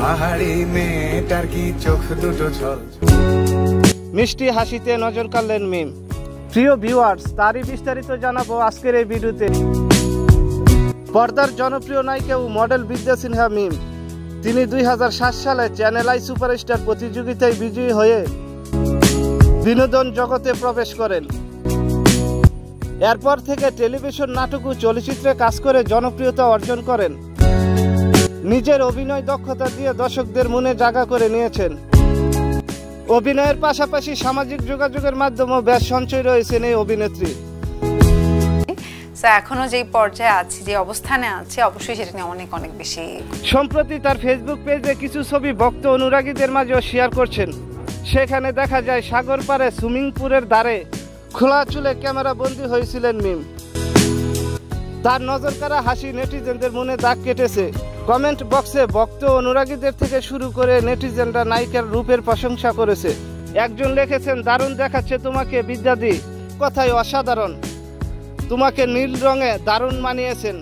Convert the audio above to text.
পাহাড়ি মেয়েটার কি চোখ দুটো ছল। মিষ্টি হাসিতে নজর কাড়লেন মিম। প্রিয় ভিউয়ার্স, তারই বিস্তারিত জানাবো আজকের এই ভিডিওতে। পর্দার জনপ্রিয় নায়িকা ও মডেল বিদ্যা সিনহা মিম, তিনি 2007 সালে চ্যানেল আই সুপারস্টার প্রতিযোগিতায় বিজয়ী হয়ে বিনোদন জগতে প্রবেশ করেন। এরপর থেকে টেলিভিশন, নাটক ও চলচ্চিত্রে কাজ করে জনপ্রিয়তা অর্জন করেন। নিজের অভিনয় দক্ষতা দিয়ে দর্শকদের মনে জায়গা করে নিয়েছেন। অভিনয়ের পাশাপাশি সামাজিক যোগাযোগের মাধ্যমেও বেশ সঞ্চয় রয়েছেন এই অভিনেত্রী। এখনো যে পর্যায়ে আছি, যে অবস্থানে আছে, অবশ্যই সেটা নিয়ে অনেক অনেক বেশি। সম্প্রতি তার ফেসবুক পেজে কিছু ছবি ভক্ত অনুরাগীদের মাঝেও শেয়ার করছেন। সেখানে দেখা যায় সাগর পাড়ে সুইমিং পুলের ধারে খোলা চুলে ক্যামেরা বন্দী হয়েছিলেন মিম। তার নজর কাড়া হাসি নেটিজেনদের মনে দাগ কেটেছে। কমেন্ট বক্সে ভক্ত অনুরাগীদের থেকে শুরু করে নেটিজেনরা নায়িকার রূপের প্রশংসা করেছে। একজন লিখেছেন, দারুণ দেখাচ্ছে তোমাকে বিদ্যাদি, কথাই অসাধারণ, তোমাকে নীল রঙে দারুণ মানিয়েছেন।